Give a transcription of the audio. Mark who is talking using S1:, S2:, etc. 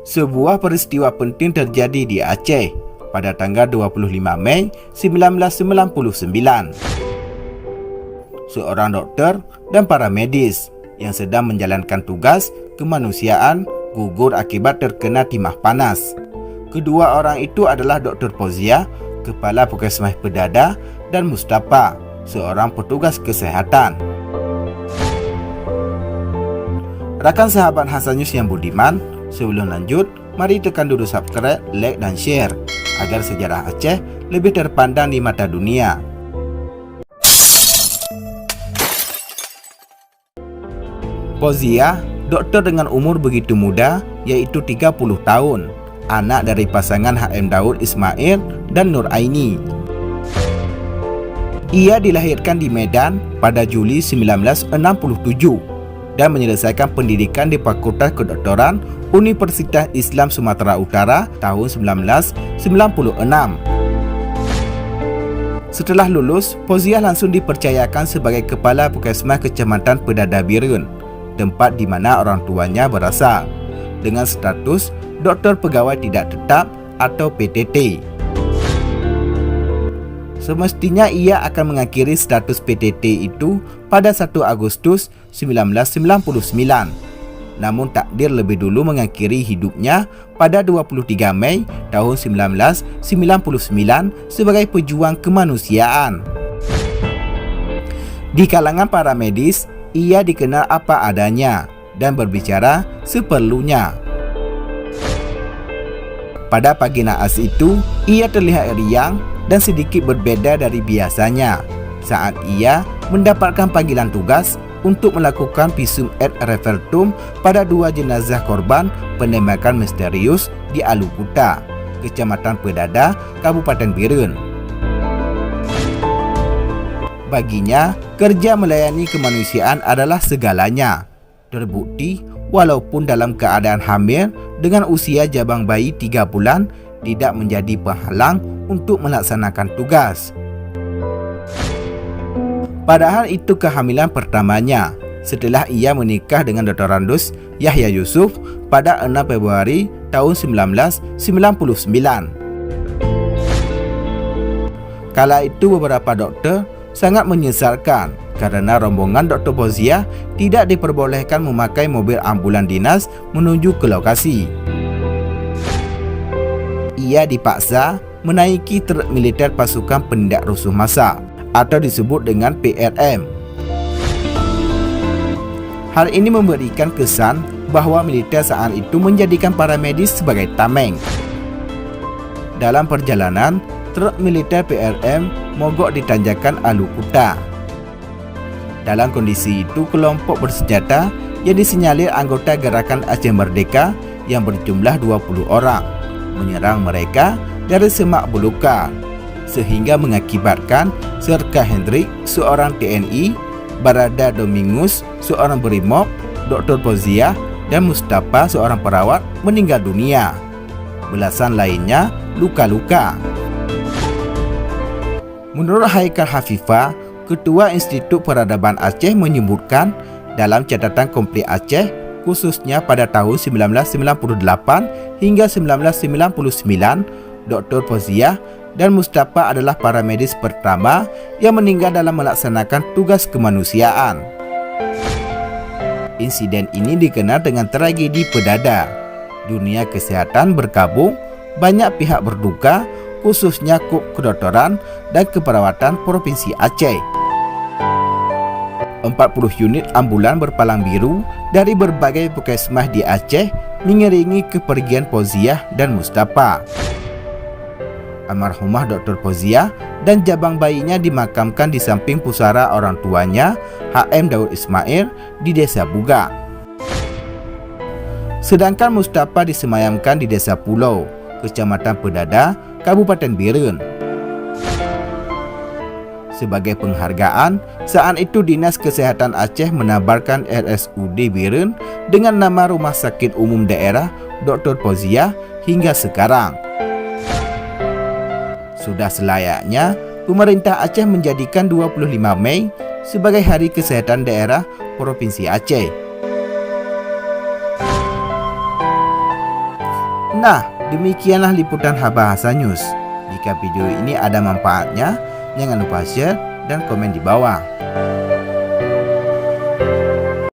S1: Sebuah peristiwa penting terjadi di Aceh pada tanggal 25 Mei 1999. Seorang doktor dan para medis yang sedang menjalankan tugas kemanusiaan gugur akibat terkena timah panas. Kedua orang itu adalah Dr. Fauziah, Kepala Puskesmas Pedada, dan Mustafa, seorang petugas kesehatan. Rakan sahabat Hasan News yang budiman, sebelum lanjut, mari tekan dulu subscribe, like dan share agar sejarah Aceh lebih terpandang di mata dunia. Fauziah, dokter dengan umur begitu muda, yaitu 30 tahun, anak dari pasangan HM Daud Ismail dan Nur Aini. Ia dilahirkan di Medan pada Juli 1967 dan menyelesaikan pendidikan di Fakultas Kedokteran Universitas Islam Sumatera Utara tahun 1996. Setelah lulus, Fauziah langsung dipercayakan sebagai Kepala Puskesmas Kecamatan Pedada Birun, tempat di mana orang tuanya berasal, dengan status Dokter Pegawai Tidak Tetap atau PTT. Semestinya ia akan mengakhiri status PTT itu pada 1 Agustus 1999. Namun takdir lebih dulu mengakhiri hidupnya pada 23 Mei tahun 1999 sebagai pejuang kemanusiaan. Di kalangan para medis, ia dikenal apa adanya dan berbicara seperlunya. Pada pagi naas itu, ia terlihat riang dan sedikit berbeda dari biasanya saat ia mendapatkan panggilan tugas untuk melakukan visum et repertum pada 2 jenazah korban penembakan misterius di Alukuta, Kecamatan Pedada, Kabupaten Birun. Baginya, kerja melayani kemanusiaan adalah segalanya. Terbukti, walaupun dalam keadaan hamil dengan usia jabang bayi 3 bulan, tidak menjadi penghalang untuk melaksanakan tugas. Padahal itu kehamilan pertamanya setelah ia menikah dengan Dr. Randus Yahya Yusuf pada 6 Februari tahun 1999. Kala itu beberapa dokter sangat menyesalkan karena rombongan Dr. Fauziah tidak diperbolehkan memakai mobil ambulan dinas menuju ke lokasi. Ia dipaksa menaiki truk militer pasukan penindak rusuh massa atau disebut dengan PRM. Hal ini memberikan kesan bahwa militer saat itu menjadikan para medis sebagai tameng. Dalam perjalanan, truk militer PRM mogok di tanjakan Alukuta. Dalam kondisi itu, kelompok bersenjata yang disinyalir anggota Gerakan Aceh Merdeka yang berjumlah 20 orang menyerang mereka dari semak belukar, sehingga mengakibatkan Serka Hendrik, seorang TNI, Barada Domingus, seorang Brimob, Dr. Fauziah, dan Mustafa, seorang perawat, meninggal dunia. Belasan lainnya luka-luka. Menurut Haikal Hafifah, Ketua Institut Peradaban Aceh, menyebutkan dalam catatan komplit Aceh, khususnya pada tahun 1998 hingga 1999, Dr. Fauziah dan Mustafa adalah para medis pertama yang meninggal dalam melaksanakan tugas kemanusiaan. Insiden ini dikenal dengan tragedi Pedada. Dunia kesehatan berkabung, banyak pihak berduka, khususnya Kub Kedokteran dan Keperawatan Provinsi Aceh. 40 unit ambulan berpalang biru dari berbagai puskesmas di Aceh mengiringi kepergian Fauziah dan Mustafa. Almarhumah Dr. Fauziah dan jabang bayinya dimakamkan di samping pusara orang tuanya, HM Daud Ismail, di Desa Buga. Sedangkan Mustafa disemayamkan di Desa Pulau, Kecamatan Pedada, Kabupaten Birun. Sebagai penghargaan, saat itu Dinas Kesehatan Aceh menabarkan RSUD Birun dengan nama Rumah Sakit Umum Daerah Dr. Fauziah hingga sekarang. Sudah selayaknya pemerintah Aceh menjadikan 25 Mei sebagai Hari Kesehatan Daerah Provinsi Aceh. Nah, demikianlah liputan Bahasa News. Jika video ini ada manfaatnya, jangan lupa share dan komen di bawah.